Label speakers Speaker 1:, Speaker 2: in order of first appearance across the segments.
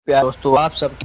Speaker 1: प्यारे दोस्तों, आप सब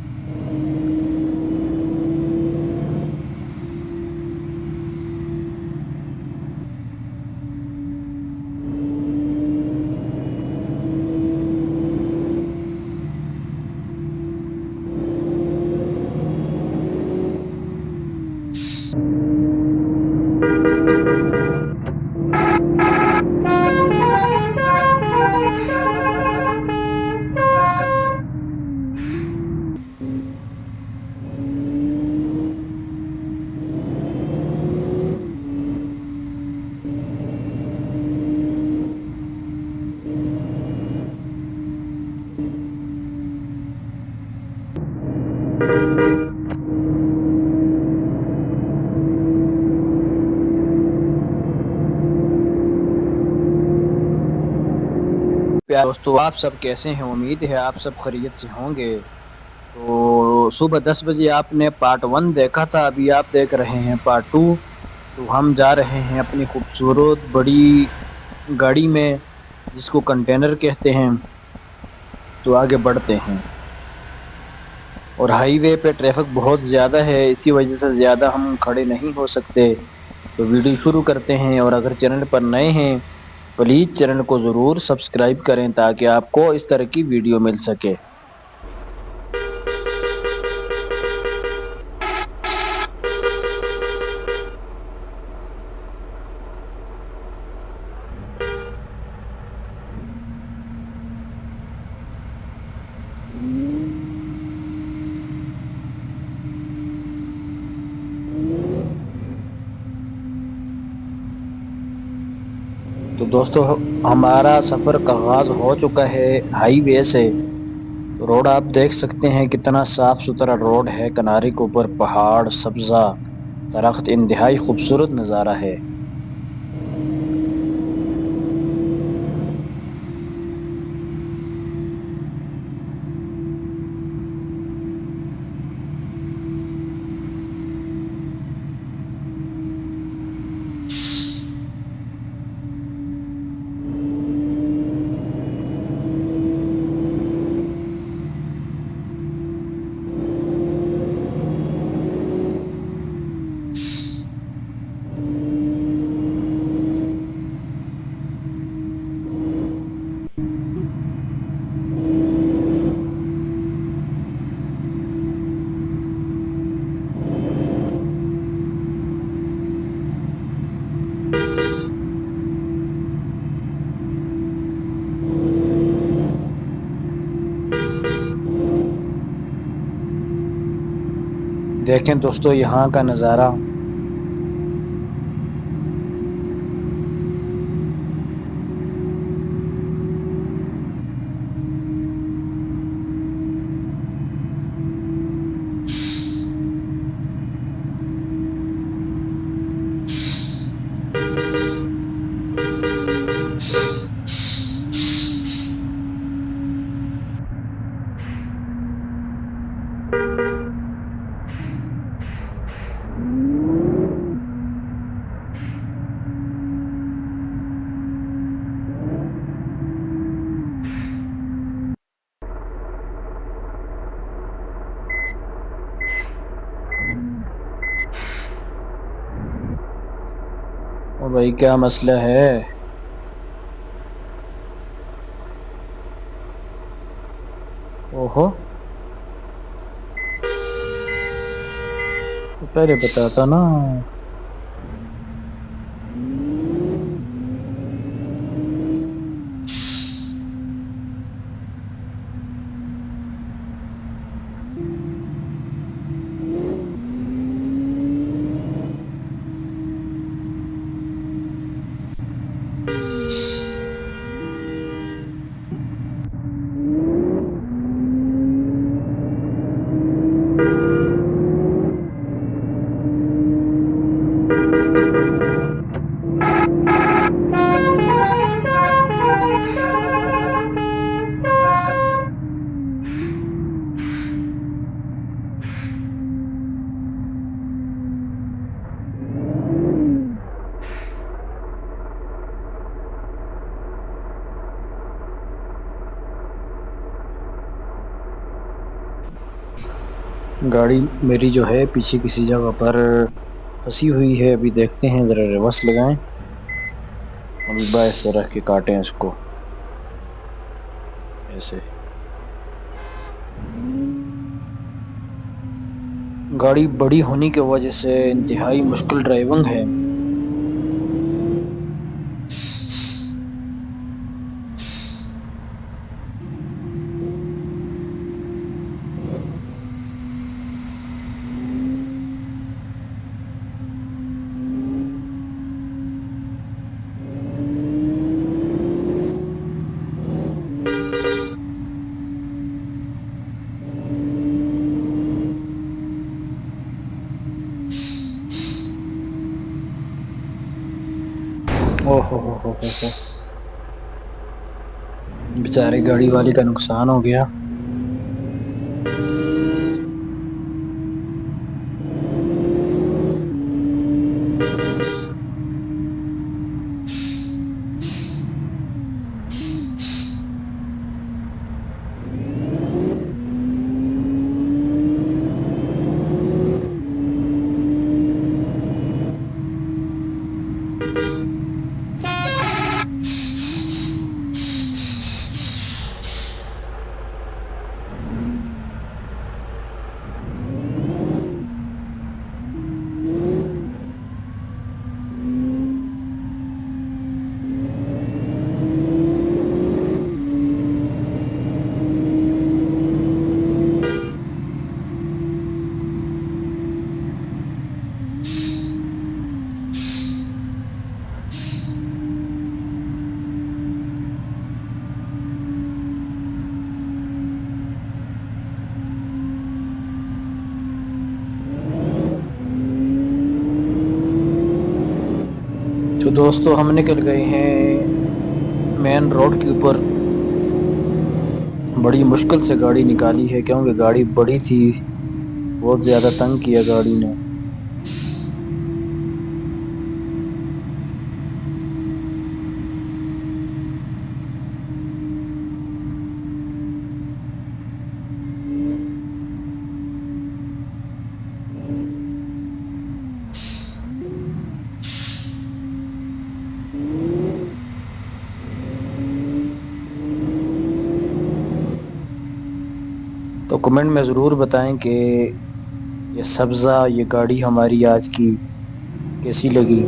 Speaker 1: प्यारे दोस्तों, आप सब कैसे हैं? उम्मीद है आप सब खैरियत से होंगे। तो सुबह 10 बजे आपने पार्ट 1 देखा था, अभी आप देख रहे हैं पार्ट 2। तो हम जा रहे हैं अपनी खूबसूरत बड़ी गाड़ी में, जिसको कंटेनर कहते हैं। तो आगे बढ़ते हैं। और हाईवे पे ट्रैफिक बहुत ज़्यादा है, इसी वजह से ज़्यादा हम खड़े नहीं हो सकते। तो वीडियो शुरू करते हैं। और अगर चैनल पर नए हैं, प्लीज़ चैनल को ज़रूर सब्सक्राइब करें ताकि आपको इस तरह की वीडियो मिल सके। तो दोस्तों, हमारा सफ़र का आगाज़ हो चुका है हाईवे से। तो रोड आप देख सकते हैं, कितना साफ सुथरा रोड है। किनारे के ऊपर पहाड़, सब्जा, दरख्त, इंतहाई खूबसूरत नज़ारा है। देखें दोस्तों यहाँ का नज़ारा। ओ भाई, क्या मसला है? ओहो, तो पहले बताता ना। गाड़ी मेरी जो है पीछे किसी जगह पर फंसी हुई है। अभी देखते हैं, ज़रा रिवर्स लगाएं। अभी बाइस से रख के काटें इसको ऐसे। गाड़ी बड़ी होने की वजह से इंतहाई मुश्किल ड्राइविंग है। ओहो हो, बेचारे गाड़ी वाले का नुकसान हो गया। तो दोस्तों, हम निकल गए हैं मेन रोड के ऊपर। बड़ी मुश्किल से गाड़ी निकाली है क्योंकि गाड़ी बड़ी थी, बहुत ज़्यादा तंग किया गाड़ी ने। तो कमेंट में ज़रूर बताएं कि ये सब्ज़ा, ये गाड़ी हमारी आज की कैसी लगी।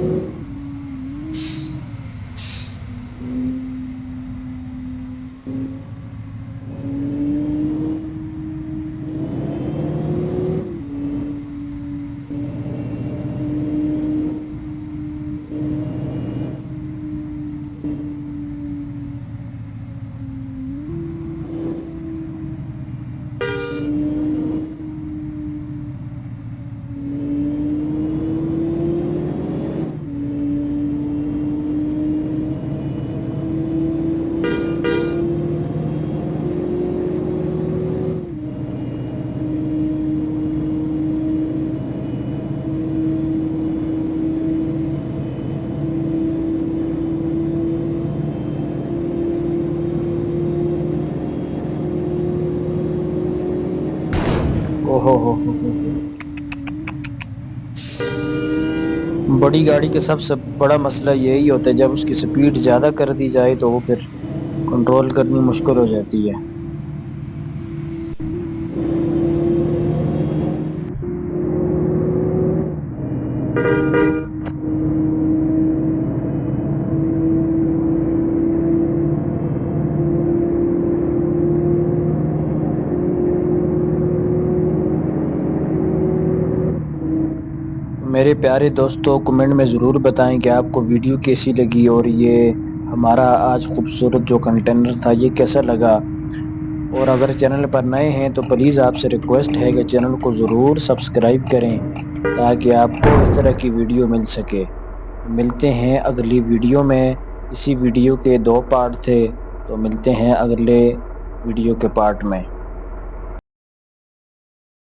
Speaker 1: ओहो हो। बड़ी गाड़ी के सबसे बड़ा मसला यही होता है, जब उसकी स्पीड ज़्यादा कर दी जाए तो वो फिर कंट्रोल करनी मुश्किल हो जाती है। मेरे प्यारे दोस्तों, कमेंट में ज़रूर बताएं कि आपको वीडियो कैसी लगी और ये हमारा आज खूबसूरत जो कंटेनर था ये कैसा लगा। और अगर चैनल पर नए हैं तो प्लीज़ आपसे रिक्वेस्ट है कि चैनल को ज़रूर सब्सक्राइब करें ताकि आपको इस तरह की वीडियो मिल सके। मिलते हैं अगली वीडियो में। इसी वीडियो के 2 पार्ट थे, तो मिलते हैं अगले वीडियो के पार्ट में।